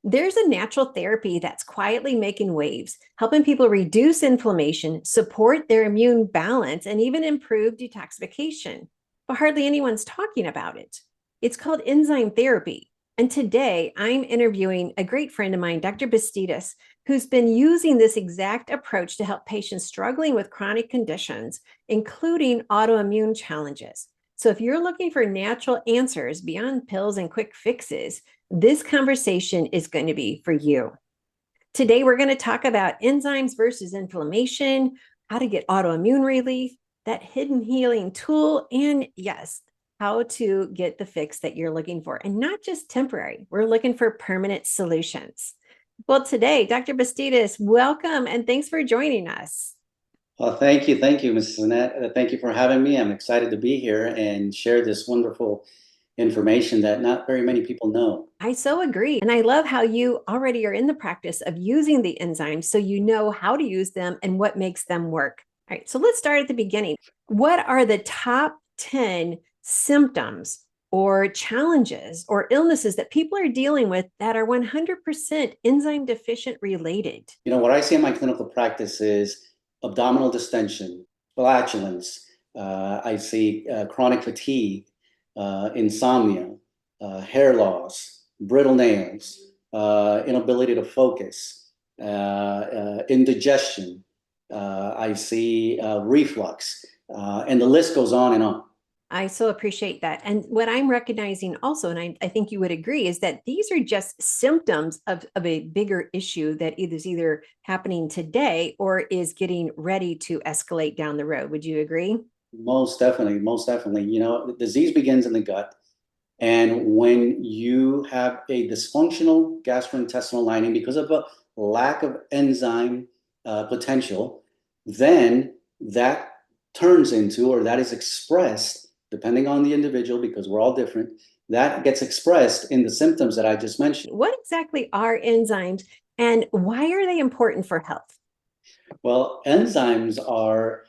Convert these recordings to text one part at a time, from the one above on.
There's a natural therapy that's quietly making waves, helping people reduce inflammation, support their immune balance, and even improve detoxification. But hardly anyone's talking about it. It's called enzyme therapy. And today I'm interviewing a great friend of mine, Dr. Bastidas, who's been using this exact approach to help patients struggling with chronic conditions, including autoimmune challenges. So if you're looking for natural answers beyond pills and quick fixes, this conversation is going to be for you. Today, we're going to talk about enzymes versus inflammation, how to get autoimmune relief, that hidden healing tool, and yes, how to get the fix that you're looking for. And not just temporary, we're looking for permanent solutions. Well, today, Dr. Bastidas, welcome and thanks for joining us. Well, thank you. Thank you, Mrs. Annette. Thank you for having me. I'm excited to be here and share this wonderful information that not very many people know. I so agree. And I love how you already are in the practice of using the enzymes so you know how to use them and what makes them work. All right, so let's start at the beginning. What are the top 10 symptoms or challenges or illnesses that people are dealing with that are 100% enzyme deficient related? What I see in my clinical practice is abdominal distension, flatulence. I see chronic fatigue, insomnia, hair loss, brittle nails, inability to focus, indigestion. I see reflux, and the list goes on and on. I so appreciate that. And what I'm recognizing also, and I think you would agree, is that these are just symptoms of a bigger issue that is either happening today or is getting ready to escalate down the road. Would you agree? Most definitely, most definitely. The disease begins in the gut. And when you have a dysfunctional gastrointestinal lining because of a lack of enzyme potential, then that turns into, or that is expressed, depending on the individual, because we're all different, that gets expressed in the symptoms that I just mentioned. What exactly are enzymes and why are they important for health? Well, enzymes are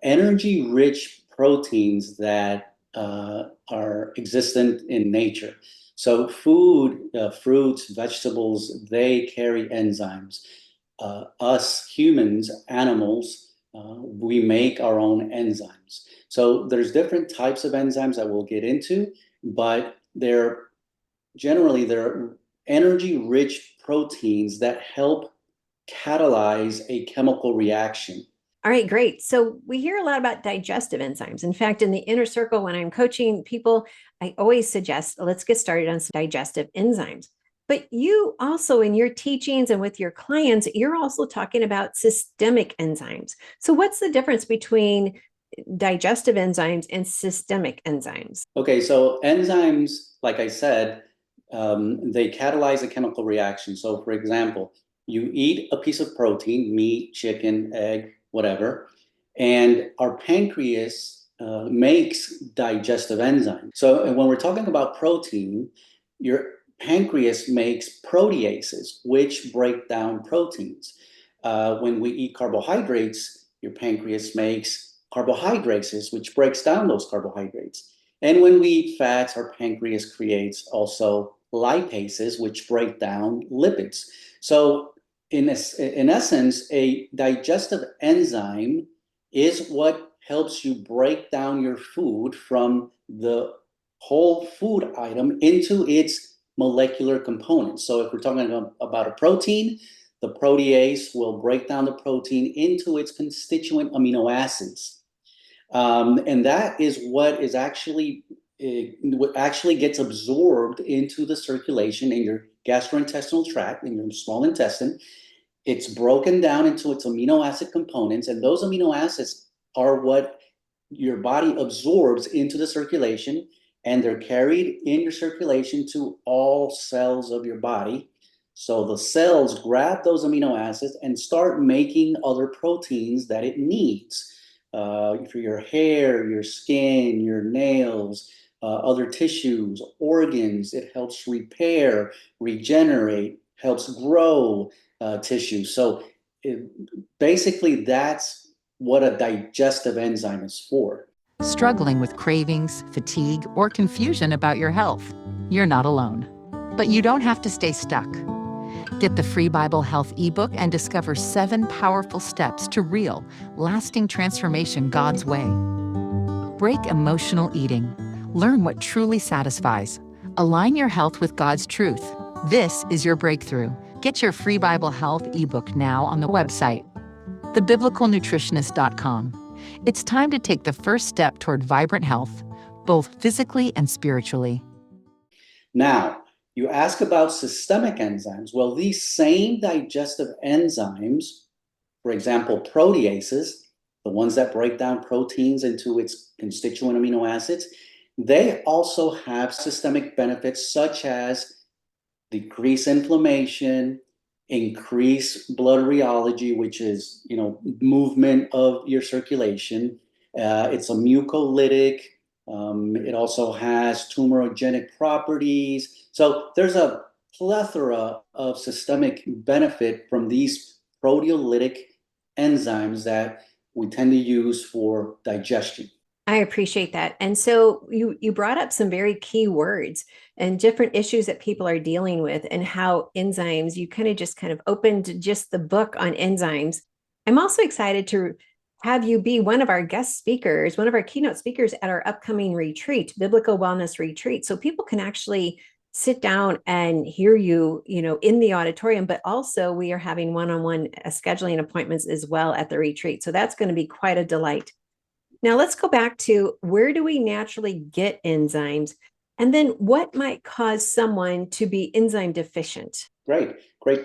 energy-rich proteins that are existent in nature. So food, fruits, vegetables, they carry enzymes. Us humans, animals, we make our own enzymes. So there's different types of enzymes that we'll get into, but they're energy-rich proteins that help catalyze a chemical reaction. All right, great. So we hear a lot about digestive enzymes. In fact, in the inner circle, when I'm coaching people, I always suggest let's get started on some digestive enzymes. But you also, in your teachings and with your clients, you're also talking about systemic enzymes. So, what's the difference between digestive enzymes and systemic enzymes? Okay, so enzymes, like I said, they catalyze a chemical reaction. So, for example, you eat a piece of protein, meat, chicken, egg, whatever, and our pancreas makes digestive enzymes. So, when we're talking about protein, your pancreas makes proteases, which break down proteins. When we eat carbohydrates, your pancreas makes carbohydrates, which breaks down those carbohydrates. And when we eat fats, our pancreas creates also lipases, which break down lipids. So in essence, a digestive enzyme is what helps you break down your food from the whole food item into its molecular components. So if we're talking about a protein, the protease will break down the protein into its constituent amino acids. And that is what actually gets absorbed into the circulation in your gastrointestinal tract, in your small intestine. It's broken down into its amino acid components, and those amino acids are what your body absorbs into the circulation, and they're carried in your circulation to all cells of your body. So the cells grab those amino acids and start making other proteins that it needs for your hair, your skin, your nails, other tissues, organs. It helps repair, regenerate, helps grow tissue. So basically, that's what a digestive enzyme is for. Struggling with cravings, fatigue, or confusion about your health? You're not alone. But you don't have to stay stuck. Get the free Bible Health ebook and discover 7 powerful steps to real, lasting transformation God's way. Break emotional eating. Learn what truly satisfies. Align your health with God's truth. This is your breakthrough. Get your free Bible Health ebook now on the website, thebiblicalnutritionist.com. It's time to take the first step toward vibrant health, both physically and spiritually. Now, you ask about systemic enzymes. Well, these same digestive enzymes, for example, proteases, the ones that break down proteins into its constituent amino acids, they also have systemic benefits such as decrease inflammation, increase blood rheology, which is, movement of your circulation. It's a mucolytic. It also has tumorigenic properties. So there's a plethora of systemic benefit from these proteolytic enzymes that we tend to use for digestion. I appreciate that. And so you brought up some very key words and different issues that people are dealing with and how enzymes, you kind of opened just the book on enzymes. I'm also excited to have you be one of our guest speakers, one of our keynote speakers at our upcoming retreat, Biblical Wellness Retreat. So people can actually sit down and hear you, in the auditorium, but also we are having one-on-one scheduling appointments as well at the retreat. So that's going to be quite a delight. Now let's go back to, where do we naturally get enzymes? And then what might cause someone to be enzyme deficient? Great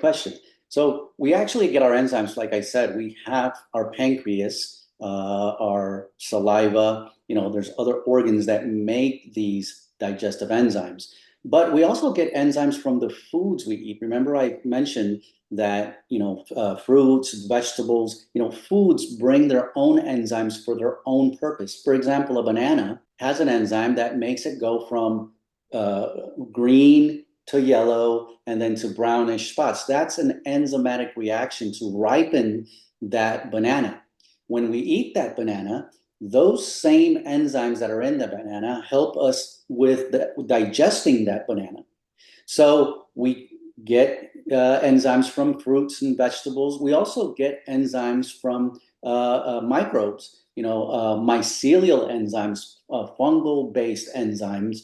question. So we actually get our enzymes, like I said, we have our pancreas, our saliva, there's other organs that make these digestive enzymes. But we also get enzymes from the foods we eat. Remember, I mentioned that, fruits, vegetables, foods bring their own enzymes for their own purpose. For example, a banana has an enzyme that makes it go from green to yellow and then to brownish spots. That's an enzymatic reaction to ripen that banana. When we eat that banana, those same enzymes that are in the banana help us with digesting that banana. So we get enzymes from fruits and vegetables. We also get enzymes from microbes, mycelial enzymes, fungal-based enzymes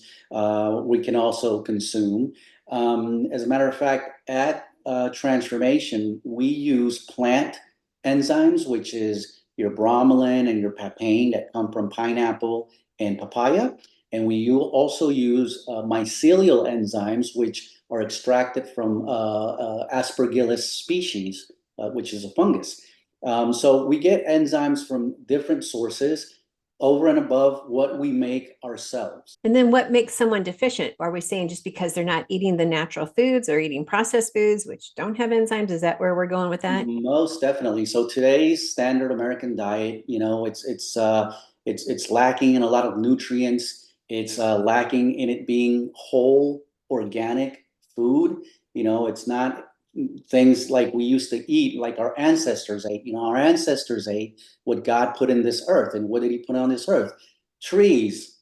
we can also consume. As a matter of fact, at Transformation, we use plant enzymes, which is your bromelain and your papain that come from pineapple and papaya. And we also use mycelial enzymes, which are extracted from Aspergillus species, which is a fungus. So we get enzymes from different sources over and above what we make ourselves. And then what makes someone deficient? Are we saying just because they're not eating the natural foods or eating processed foods, which don't have enzymes? Is that where we're going with that? Most definitely. So today's standard American diet, it's lacking in a lot of nutrients. It's lacking in it being whole, organic food. It's not things like we used to eat, like our ancestors ate. Our ancestors ate what God put in this earth. And what did he put on this earth? Trees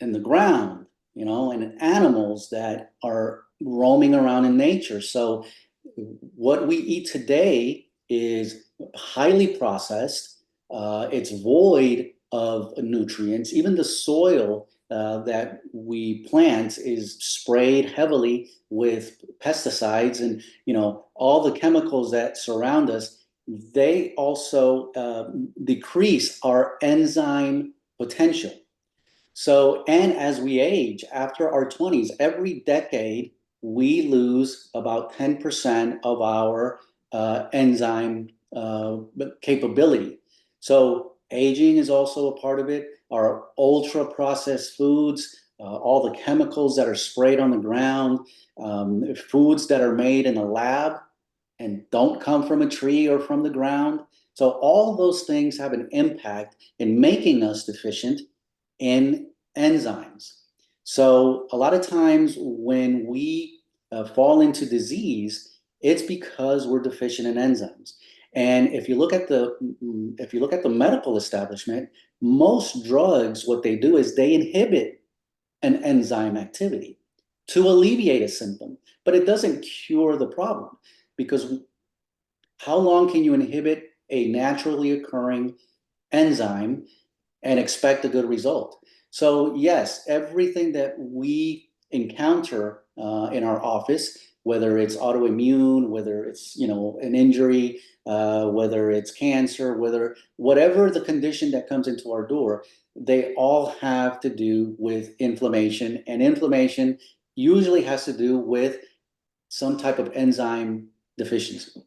and the ground, and animals that are roaming around in nature. So what we eat today is highly processed. It's void of nutrients. Even the soil that we plant is sprayed heavily with pesticides, and all the chemicals that surround us. They also decrease our enzyme potential. So, and as we age, after our 20s, every decade we lose about 10% of our enzyme capability. So aging is also a part of it. Our ultra processed foods, all the chemicals that are sprayed on the ground, foods that are made in a lab and don't come from a tree or from the ground. So all those things have an impact in making us deficient in enzymes. So a lot of times when we fall into disease, it's because we're deficient in enzymes. And if you look at the medical establishment, most drugs, what they do is they inhibit an enzyme activity. to alleviate a symptom, but it doesn't cure the problem, because how long can you inhibit a naturally occurring enzyme and expect a good result? So yes, everything that we encounter in our office, whether it's autoimmune, whether it's an injury, whether it's cancer, whatever the condition that comes into our door, they all have to do with inflammation, and inflammation usually has to do with some type of enzyme deficiency.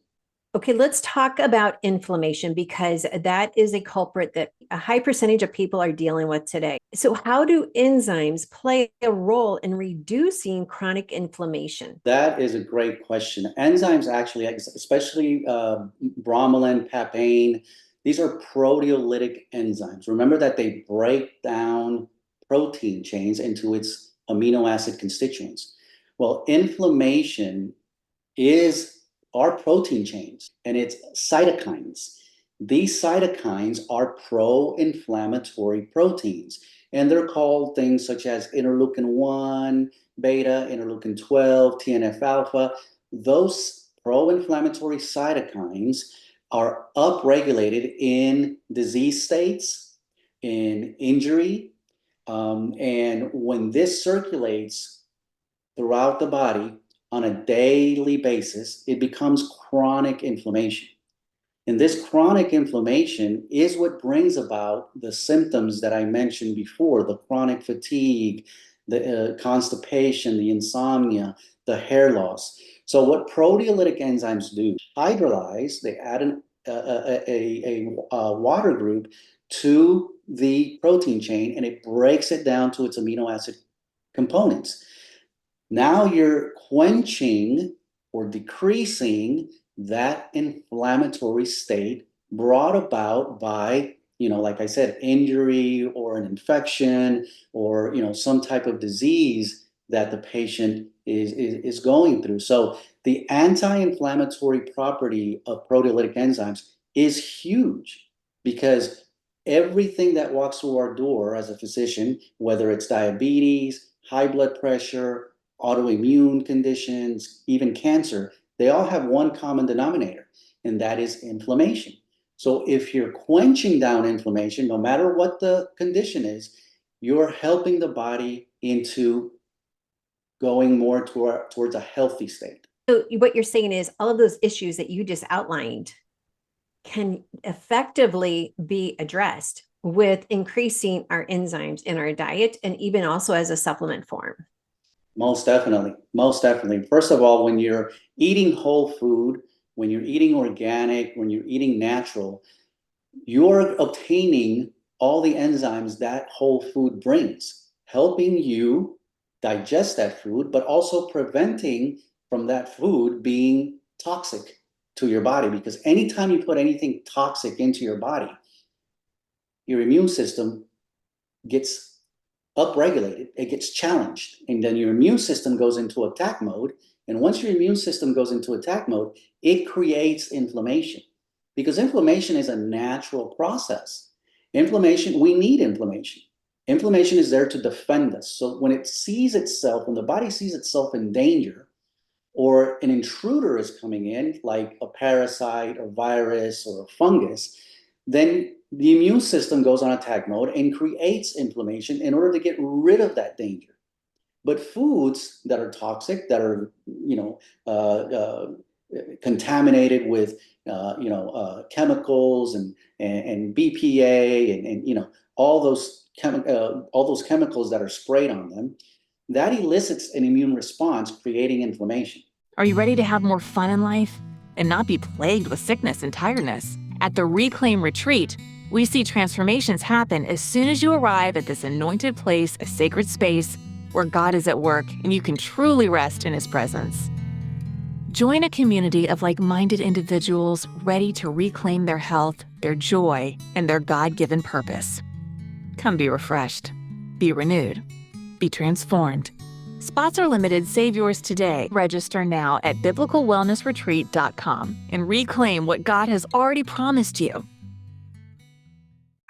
Okay, let's talk about inflammation, because that is a culprit that a high percentage of people are dealing with today. So how do enzymes play a role in reducing chronic inflammation? That is a great question. Enzymes actually, especially bromelain, papain, these are proteolytic enzymes. Remember that they break down protein chains into its amino acid constituents. Well, inflammation are protein chains, and it's cytokines. These cytokines are pro-inflammatory proteins, and they're called things such as interleukin-1 beta, interleukin-12, TNF-alpha. Those pro-inflammatory cytokines are upregulated in disease states, in injury, and when this circulates throughout the body on a daily basis, it becomes chronic inflammation. And this chronic inflammation is what brings about the symptoms that I mentioned before: the chronic fatigue, the constipation, the insomnia, the hair loss. So what proteolytic enzymes do, hydrolyze, they add a water group to the protein chain, and it breaks it down to its amino acid components. Now you're quenching or decreasing that inflammatory state brought about by, like I said, injury or an infection, or, some type of disease that the patient is going through. So the anti-inflammatory property of proteolytic enzymes is huge, because everything that walks through our door as a physician, whether it's diabetes, high blood pressure, autoimmune conditions, even cancer, they all have one common denominator, and that is inflammation. So if you're quenching down inflammation, no matter what the condition is, you're helping the body into going more towards a healthy state. So what you're saying is all of those issues that you just outlined can effectively be addressed with increasing our enzymes in our diet, and even also as a supplement form. Most definitely. Most definitely. First of all, when you're eating whole food, when you're eating organic, when you're eating natural, you're obtaining all the enzymes that whole food brings, helping you digest that food, but also preventing from that food being toxic to your body. Because anytime you put anything toxic into your body, your immune system gets upregulated, it gets challenged, and then your immune system goes into attack mode. And once your immune system goes into attack mode, it creates inflammation, because inflammation is a natural process. Inflammation, we need inflammation. Inflammation is there to defend us. So when it sees itself, when the body sees itself in danger, or an intruder is coming in, like a parasite or virus or a fungus, then the immune system goes on attack mode and creates inflammation in order to get rid of that danger. But foods that are toxic, that are contaminated with chemicals and BPA and all those chemicals that are sprayed on them, that elicits an immune response, creating inflammation. Are you ready to have more fun in life and not be plagued with sickness and tiredness? At the Reclaim Retreat, we see transformations happen as soon as you arrive at this anointed place, a sacred space where God is at work and you can truly rest in His presence. Join a community of like-minded individuals ready to reclaim their health, their joy, and their God-given purpose. Come be refreshed, be renewed, be transformed. Spots are limited. Save yours today. Register now at biblicalwellnessretreat.com and reclaim what God has already promised you.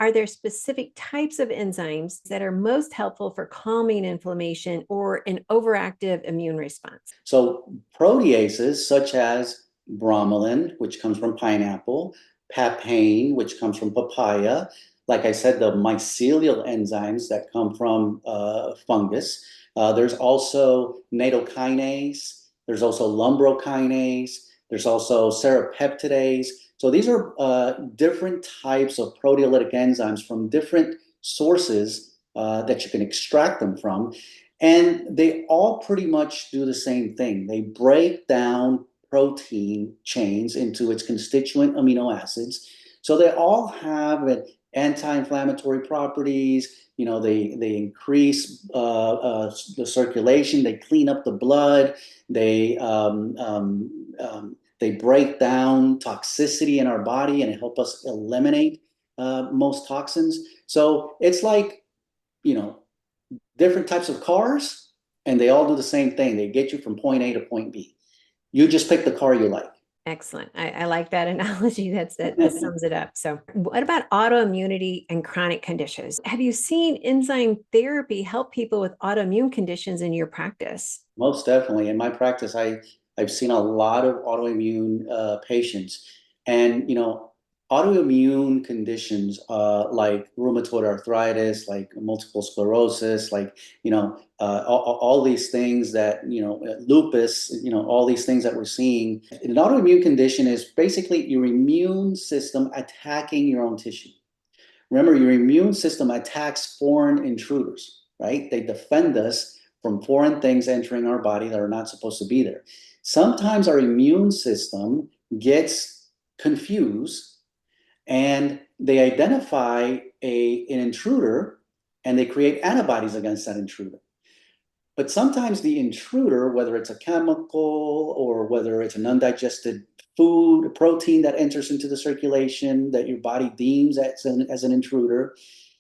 are there specific types of enzymes that are most helpful for calming inflammation or an overactive immune response? So proteases such as bromelain, which comes from pineapple, papain, which comes from papaya, like I said, the mycelial enzymes that come from fungus. There's also nattokinase, there's also lumbrokinase, there's also serrapeptidase. So these are different types of proteolytic enzymes from different sources that you can extract them from. And they all pretty much do the same thing. They break down protein chains into its constituent amino acids. So they all have anti-inflammatory properties. You know, they increase the circulation. They clean up the blood. They break down toxicity in our body and help us eliminate most toxins. So it's like, you know, different types of cars, and they all do the same thing. They get you from point A to point B. You just pick the car you like. Excellent. I like that analogy. That sums it up. So what about autoimmunity and chronic conditions? Have you seen enzyme therapy help people with autoimmune conditions in your practice? Most definitely. In my practice, I've seen a lot of autoimmune patients, and autoimmune conditions like rheumatoid arthritis, like multiple sclerosis, like all these things that lupus, all these things that we're seeing. An autoimmune condition is basically your immune system attacking your own tissue. Remember, your immune system attacks foreign intruders, right? They defend us from foreign things entering our body that are not supposed to be there. Sometimes our immune system gets confused and they identify an intruder and they create antibodies against that intruder. But sometimes the intruder, whether it's a chemical or whether it's an undigested food, a protein that enters into the circulation that your body deems as an intruder,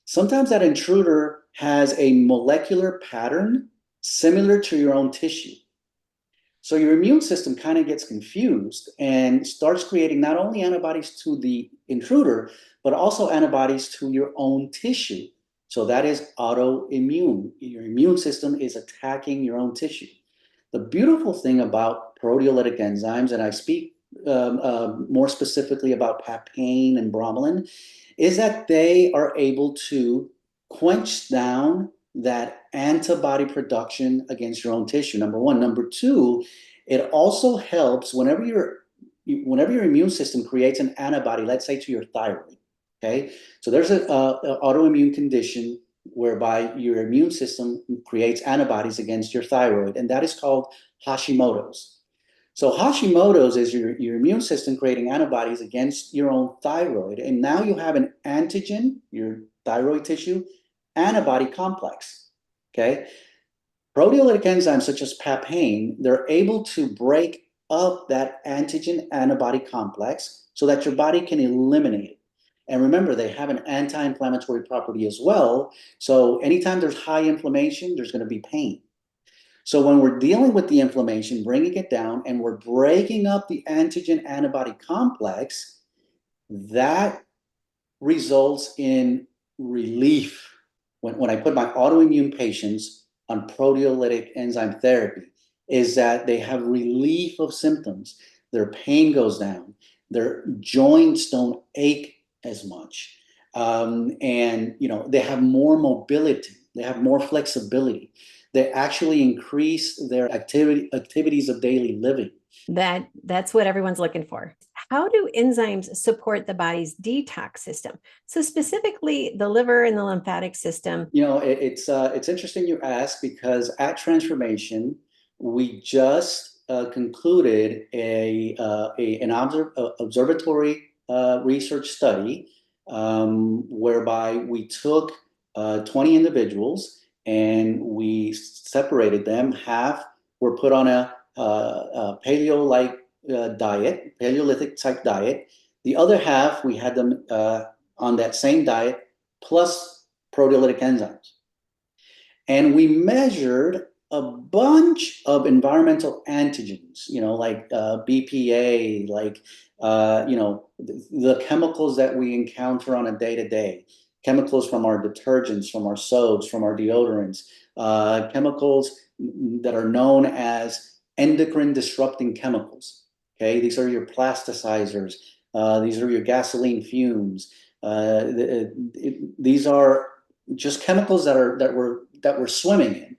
sometimes that intruder has a molecular pattern similar to your own tissue. So your immune system kind of gets confused and starts creating not only antibodies to the intruder, but also antibodies to your own tissue. So that is autoimmune. Your immune system is attacking your own tissue. The beautiful thing about proteolytic enzymes, and I speak more specifically about papain and bromelain, is that they are able to quench down that antibody production against your own tissue, number one. Number two, it also helps whenever your immune system creates an antibody, let's say to your thyroid, okay? So there's an autoimmune condition whereby your immune system creates antibodies against your thyroid, and that is called Hashimoto's. So Hashimoto's is your immune system creating antibodies against your own thyroid, and now you have an antigen, your thyroid tissue, antibody complex, okay? Proteolytic enzymes such as papain, they're able to break up that antigen antibody complex so that your body can eliminate it. And remember, they have an anti-inflammatory property as well. So anytime there's high inflammation, there's going to be pain. So when we're dealing with the inflammation, bringing it down, and we're breaking up the antigen antibody complex, that results in relief. When I put my autoimmune patients on proteolytic enzyme therapy, is that they have relief of symptoms. Their pain goes down. Their joints don't ache as much. And they have more mobility. They have more flexibility. They actually increase their activities of daily living. That's what everyone's looking for. How do enzymes support the body's detox system? So specifically the liver and the lymphatic system. It's interesting you ask, because at Transformation, we just concluded an observatory research study whereby we took 20 individuals and we separated them. Half were put on a paleo-like diet, Paleolithic type diet. The other half, we had them on that same diet plus proteolytic enzymes. And we measured a bunch of environmental antigens, like BPA, like, the chemicals that we encounter on a day-to-day. chemicals from our detergents, from our soaps, from our deodorants, chemicals that are known as endocrine disrupting chemicals. Okay, these are your plasticizers, these are your gasoline fumes. These are just chemicals that we're swimming in.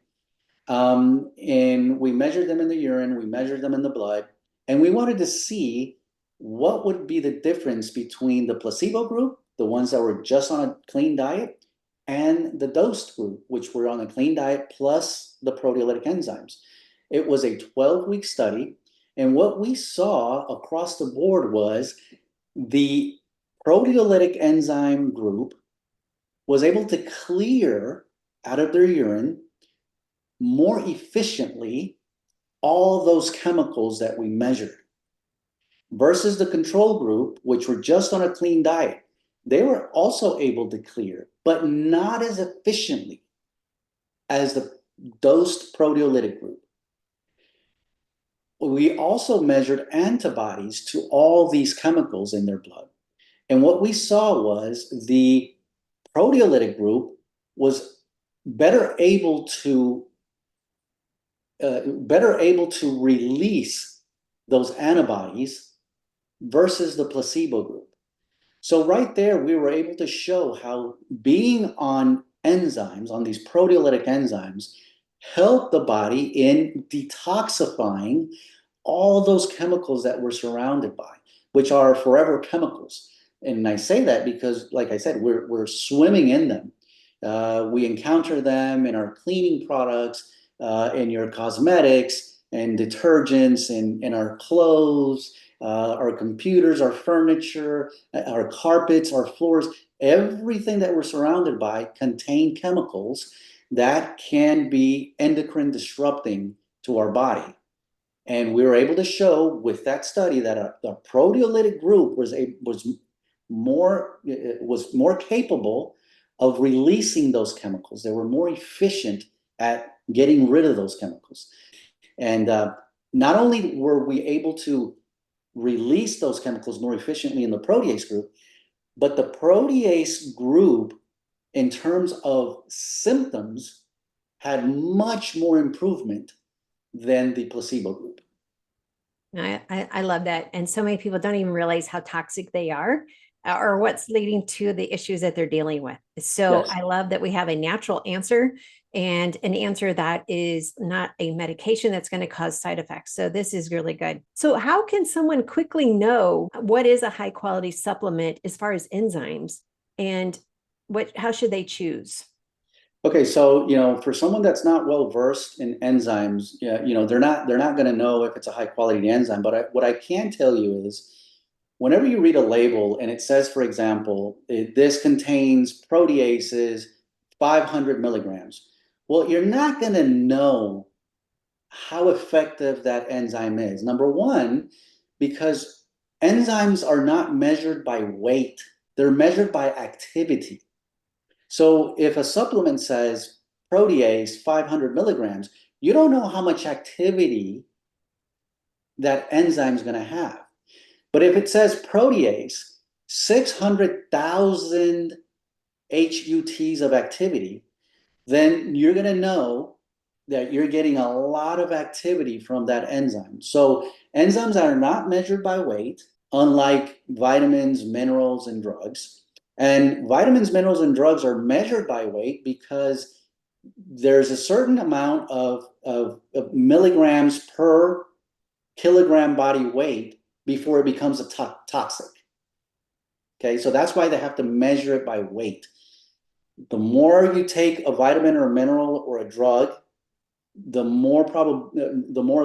And we measured them in the urine, we measured them in the blood, and we wanted to see what would be the difference between the placebo group, the ones that were just on a clean diet, and the dosed group, which were on a clean diet plus the proteolytic enzymes. It was a 12-week study, and what we saw across the board was the proteolytic enzyme group was able to clear out of their urine more efficiently all those chemicals that we measured versus the control group, which were just on a clean diet. They were also able to clear, but not as efficiently as the dosed proteolytic group. We also measured antibodies to all these chemicals in their blood. And what we saw was the proteolytic group was better able to release those antibodies versus the placebo group. So right there, we were able to show how being on enzymes, on these proteolytic enzymes, help the body in detoxifying all those chemicals that we're surrounded by, which are forever chemicals. And I say that because, like I said, we're swimming in them. We encounter them in our cleaning products, in your cosmetics and detergents, in our clothes, our computers, our furniture, our carpets, our floors. Everything that we're surrounded by contain chemicals that can be endocrine disrupting to our body. And we were able to show with that study that the proteolytic group was more capable of releasing those chemicals. They were more efficient at getting rid of those chemicals. And not only were we able to release those chemicals more efficiently in the protease group, but the protease group, in terms of symptoms, had much more improvement than the placebo group. I love that. And so many people don't even realize how toxic they are or what's leading to the issues that they're dealing with. So Yes. I love that we have a natural answer and an answer that is not a medication that's going to cause side effects. So this is really good. So how can someone quickly know what is a high quality supplement as far as enzymes, and how should they choose? Okay, so for someone that's not well versed in enzymes, they're not going to know if it's a high quality enzyme. But what I can tell you is, whenever you read a label and it says, for example, this contains proteases 500 milligrams, well, you're not going to know how effective that enzyme is. Number one, because enzymes are not measured by weight; they're measured by activity. So if a supplement says protease 500 milligrams, you don't know how much activity that enzyme is going to have. But if it says protease 600,000 HUTs of activity, then you're going to know that you're getting a lot of activity from that enzyme. So enzymes are not measured by weight, unlike vitamins, minerals, and drugs. And vitamins, minerals, and drugs are measured by weight because there's a certain amount of milligrams per kilogram body weight before it becomes a toxic. Okay, so that's why they have to measure it by weight. The more you take a vitamin or a mineral or a drug, the more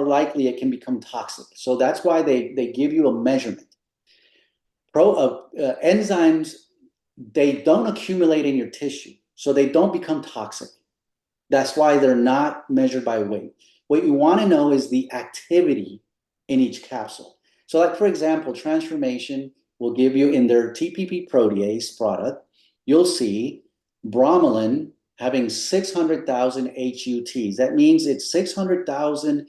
likely it can become toxic. So that's why they give you a measurement. Enzymes, they don't accumulate in your tissue, so they don't become toxic. That's why they're not measured by weight. What you want to know is the activity in each capsule. So like, for example, Transformation will give you, in their TPP protease product, you'll see bromelain having 600,000 HUTs. That means it's 600,000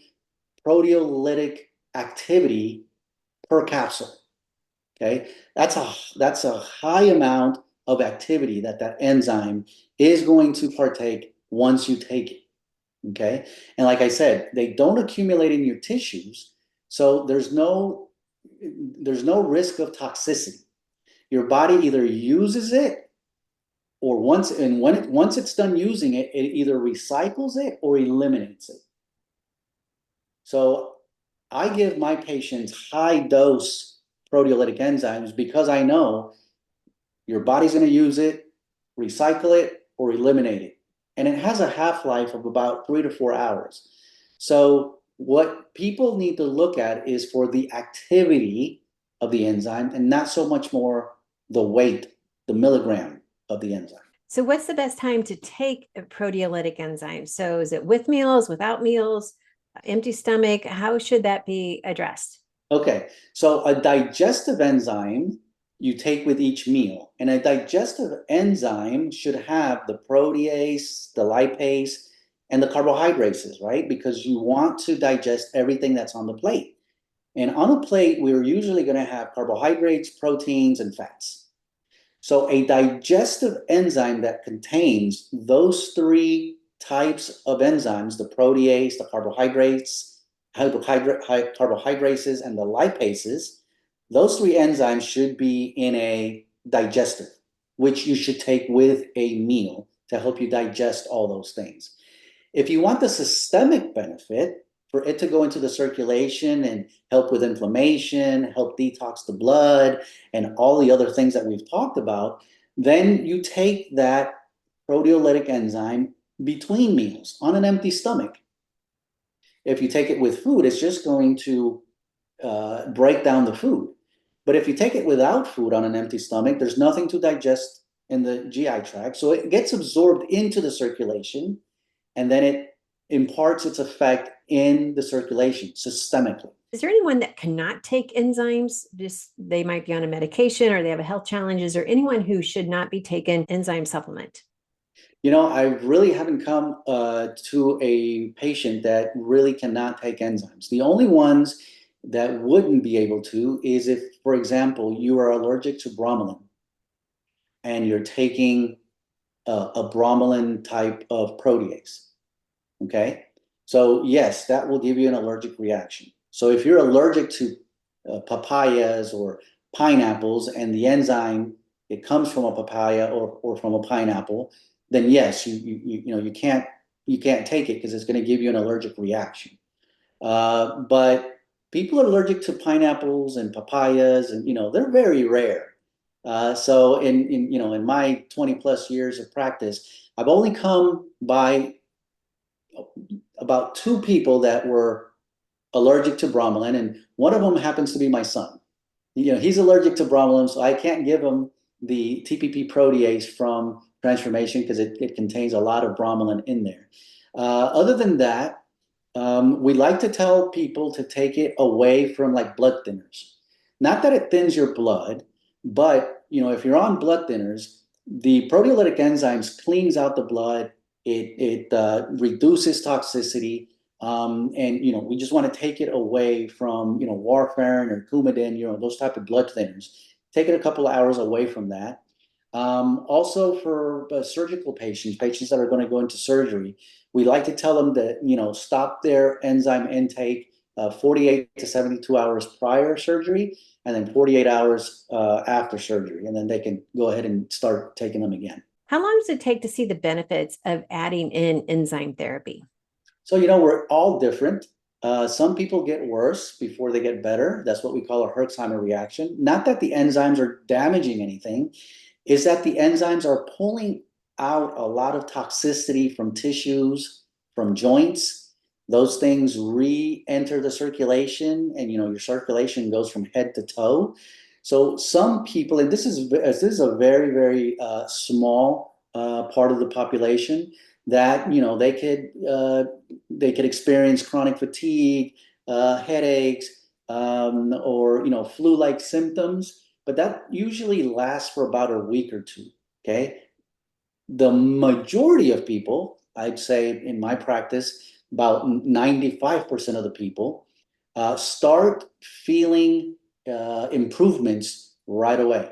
proteolytic activity per capsule. Okay, that's a high amount of activity that that enzyme is going to partake once you take it. Okay. And like I said, they don't accumulate in your tissues. So there's no risk of toxicity. Your body either uses it, or once it's done using it, it either recycles it or eliminates it. So I give my patients high dose proteolytic enzymes because I know your body's going to use it, recycle it, or eliminate it. And it has a half-life of about 3 to 4 hours. So what people need to look at is for the activity of the enzyme and not so much more the weight, the milligram of the enzyme. So what's the best time to take a proteolytic enzyme? So is it with meals, without meals, empty stomach? How should that be addressed? Okay, so a digestive enzyme you take with each meal, and a digestive enzyme should have the protease, the lipase, and the carbohydrates, right? Because you want to digest everything that's on the plate. And on a plate, we're usually going to have carbohydrates, proteins, and fats. So a digestive enzyme that contains those three types of enzymes, the protease, the carbohydrates, carbohydrates, and the lipases, those three enzymes should be in a digestive, which you should take with a meal to help you digest all those things. If you want the systemic benefit, for it to go into the circulation and help with inflammation, help detox the blood, and all the other things that we've talked about, then you take that proteolytic enzyme between meals on an empty stomach. If you take it with food, it's just going to break down the food. But if you take it without food on an empty stomach, there's nothing to digest in the GI tract. So it gets absorbed into the circulation, and then it imparts its effect in the circulation systemically. Is there anyone that cannot take enzymes? Just they might be on a medication or they have a health challenges, or anyone who should not be taking enzyme supplement? You know, I really haven't come to a patient that really cannot take enzymes. The only ones that wouldn't be able to is if, for example, you are allergic to bromelain and you're taking a bromelain type of protease. Okay, so yes, that will give you an allergic reaction. So if you're allergic to papayas or pineapples, and the enzyme, it comes from a papaya or from a pineapple, then yes, you can't take it because it's going to give you an allergic reaction. But people are allergic to pineapples and papayas, and they're very rare. So in my 20 plus years of practice, I've only come by about 2 people that were allergic to bromelain, and one of them happens to be my son. He's allergic to bromelain, so I can't give him the TPP protease from transformation because it contains a lot of bromelain in there. Other than that, we like to tell people to take it away from like blood thinners. Not that it thins your blood, but if you're on blood thinners, the proteolytic enzymes cleans out the blood. It reduces toxicity, and we just want to take it away from warfarin or Coumadin, those type of blood thinners. Take it a couple of hours away from that. Also for surgical patients that are going to go into surgery, we like to tell them to stop their enzyme intake 48 to 72 hours prior surgery, and then 48 hours after surgery, and then they can go ahead and start taking them again. How long does it take to see the benefits of adding in enzyme therapy? So, we're all different. Some people get worse before they get better. That's what we call a Herxheimer reaction. Not that the enzymes are damaging anything, is that the enzymes are pulling out a lot of toxicity from tissues, from joints. Those things re-enter the circulation, and your circulation goes from head to toe. So some people, and this is a very, very small part of the population, that they could experience chronic fatigue, headaches, or flu-like symptoms, but that usually lasts for about a week or two. Okay, the majority of people, I'd say in my practice, about 95% of the people start feeling improvements right away.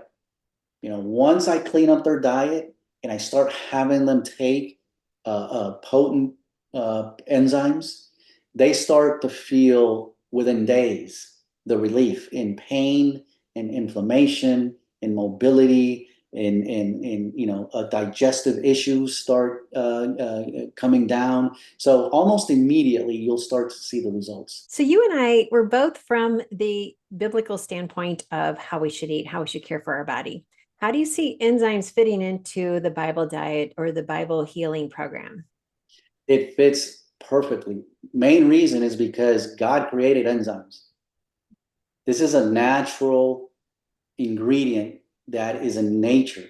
Once I clean up their diet and I start having them take potent enzymes, they start to feel within days the relief in pain and inflammation and mobility and digestive issues start coming down. So almost immediately you'll start to see the results. So you and I were both from the biblical standpoint of how we should eat, how we should care for our body. How do you see enzymes fitting into the Bible diet or the Bible healing program? It fits perfectly. Main reason is because God created enzymes. This is a natural ingredient that is in nature.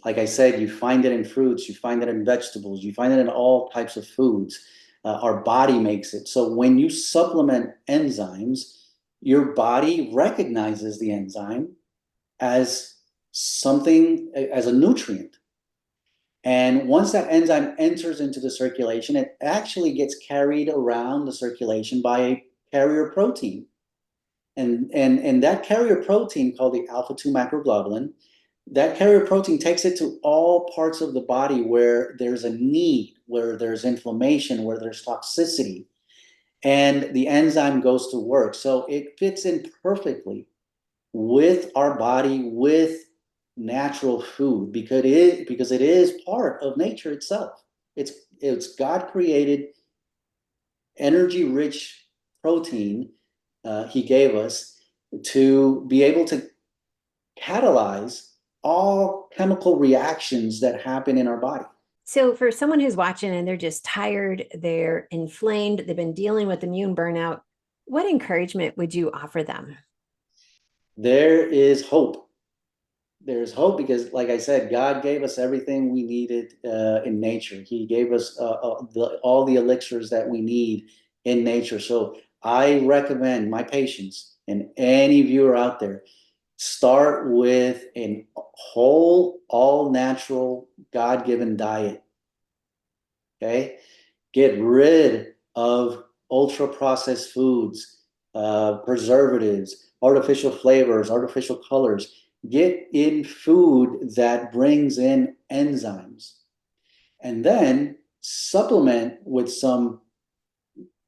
Like I said, you find it in fruits, you find it in vegetables, you find it in all types of foods. Our body makes it. So when you supplement enzymes, your body recognizes the enzyme as something, as a nutrient. And once that enzyme enters into the circulation, it actually gets carried around the circulation by a carrier protein. And that carrier protein, called the alpha-2 macroglobulin, that carrier protein takes it to all parts of the body where there's a need, where there's inflammation, where there's toxicity, and the enzyme goes to work. So it fits in perfectly with our body, with natural food, because it is part of nature itself. It's God created, energy rich protein he gave us to be able to catalyze all chemical reactions that happen in our body. So for someone who's watching and they're just tired, they're inflamed, they've been dealing with immune burnout, what encouragement would you offer them? There is hope. There's hope because, like I said, God gave us everything we needed in nature. He gave us all the elixirs that we need in nature. So I recommend my patients and any viewer out there, start with a whole, all natural, God-given diet. Okay? Get rid of ultra processed foods, preservatives, artificial flavors, artificial colors. Get in food that brings in enzymes. And then supplement with some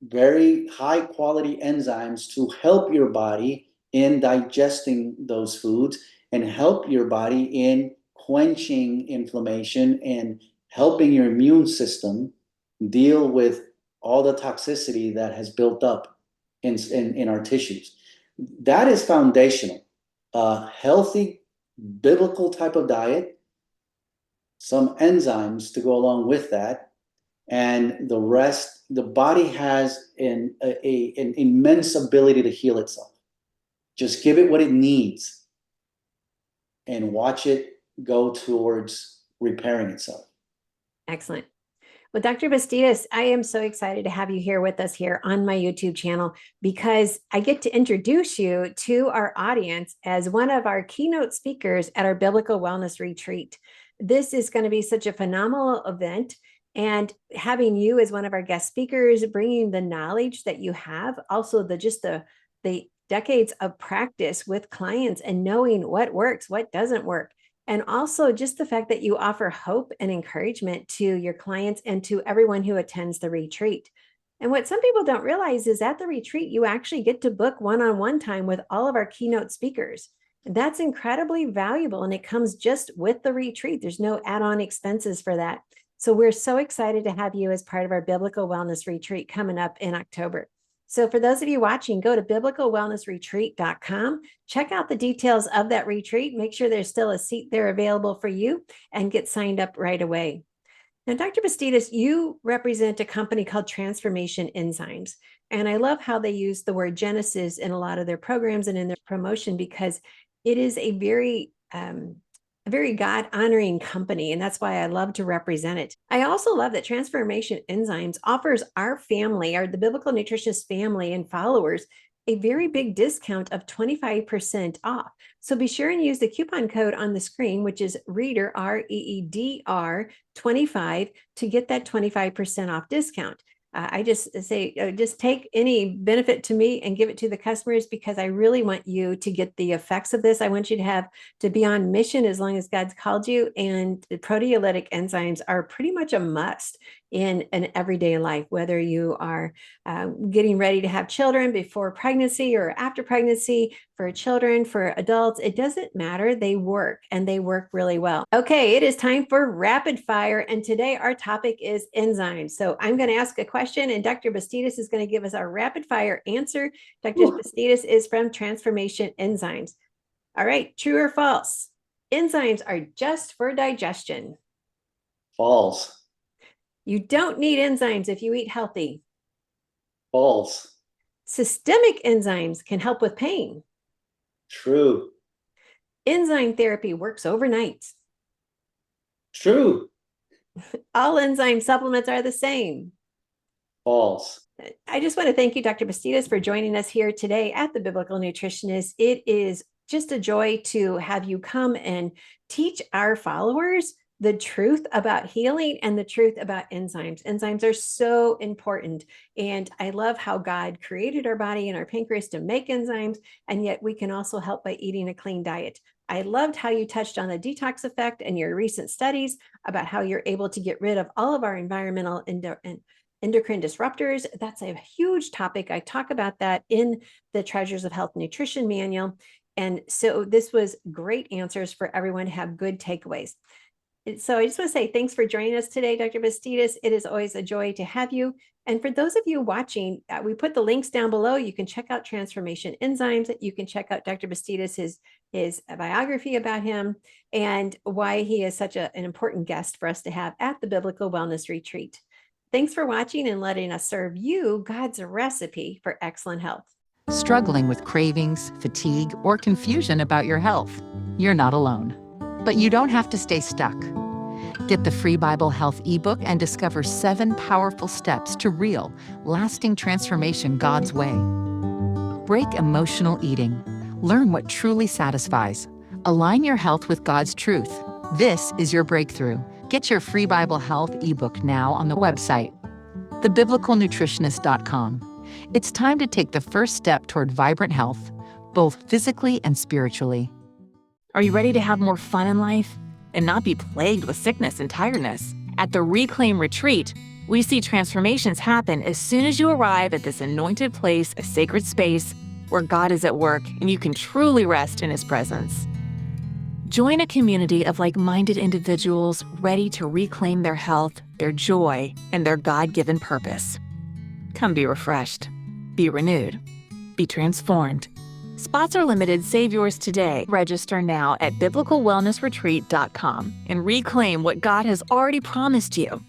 very high quality enzymes to help your body in digesting those foods and help your body in quenching inflammation and helping your immune system deal with all the toxicity that has built up in our tissues. That is foundational. A healthy, biblical type of diet, some enzymes to go along with that, and the rest. The body has an immense ability to heal itself. Just give it what it needs and watch it go towards repairing itself. Excellent. Well, Dr. Bastidas, I am so excited to have you here with us here on my YouTube channel because I get to introduce you to our audience as one of our keynote speakers at our Biblical Wellness Retreat. This is going to be such a phenomenal event. And having you as one of our guest speakers, bringing the knowledge that you have, also the decades of practice with clients and knowing what works, what doesn't work. And also just the fact that you offer hope and encouragement to your clients and to everyone who attends the retreat. And what some people don't realize is at the retreat, you actually get to book one-on-one time with all of our keynote speakers. That's incredibly valuable. And it comes just with the retreat. There's no add-on expenses for that. So we're so excited to have you as part of our Biblical Wellness Retreat coming up in October. So for those of you watching, go to biblicalwellnessretreat.com, check out the details of that retreat, make sure there's still a seat there available for you, and get signed up right away. Now, Dr. Bastidas, you represent a company called Transformation Enzymes, and I love how they use the word Genesis in a lot of their programs and in their promotion because it is a very God-honoring company, and that's why I love to represent it. I also love that Transformation Enzymes offers our family, the Biblical Nutritionist family and followers, a very big discount of 25% off. So be sure and use the coupon code on the screen, which is READER, REEDR 25, to get that 25% off discount. I just say, just take any benefit to me and give it to the customers, because I really want you to get the effects of this. I want you to be on mission as long as God's called you. And the proteolytic enzymes are pretty much a must in an everyday life, whether you are getting ready to have children before pregnancy or after pregnancy, for children, for adults, it doesn't matter. They work, and they work really well. Okay, it is time for rapid fire. And today our topic is enzymes. So I'm going to ask a question, and Dr. Bastidas is going to give us our rapid fire answer. Dr. Bastidas is from Transformation Enzymes. All right, true or false? Enzymes are just for digestion. False. You don't need enzymes if you eat healthy. False. Systemic enzymes can help with pain. True. Enzyme therapy works overnight. True. All enzyme supplements are the same. False. I just want to thank you, Dr. Bastidas, for joining us here today at the Biblical Nutritionist. It is just a joy to have you come and teach our followers the truth about healing and the truth about enzymes. Enzymes are so important. And I love how God created our body and our pancreas to make enzymes, and yet we can also help by eating a clean diet. I loved how you touched on the detox effect and your recent studies about how you're able to get rid of all of our environmental endocrine disruptors. That's a huge topic. I talk about that in the Treasures of Health Nutrition Manual. And so this was great answers for everyone to have good takeaways. So I just want to say thanks for joining us today, Dr. Bastidas. It is always a joy to have you. And for those of you watching, we put the links down below. You can check out Transformation Enzymes. You can check out Dr. Bastidas, his biography about him, and why he is such an important guest for us to have at the Biblical Wellness Retreat. Thanks for watching and letting us serve you God's recipe for excellent health. Struggling with cravings, fatigue, or confusion about your health? You're not alone. But you don't have to stay stuck. Get the free Bible Health ebook and discover 7 powerful steps to real, lasting transformation God's way. Break emotional eating. Learn what truly satisfies. Align your health with God's truth. This is your breakthrough. Get your free Bible Health ebook now on the website, thebiblicalnutritionist.com. It's time to take the first step toward vibrant health, both physically and spiritually. Are you ready to have more fun in life and not be plagued with sickness and tiredness? At the Reclaim Retreat, we see transformations happen as soon as you arrive at this anointed place, a sacred space where God is at work and you can truly rest in His presence. Join a community of like-minded individuals ready to reclaim their health, their joy, and their God-given purpose. Come be refreshed, be renewed, be transformed. Spots are limited. Save yours today. Register now at biblicalwellnessretreat.com and reclaim what God has already promised you.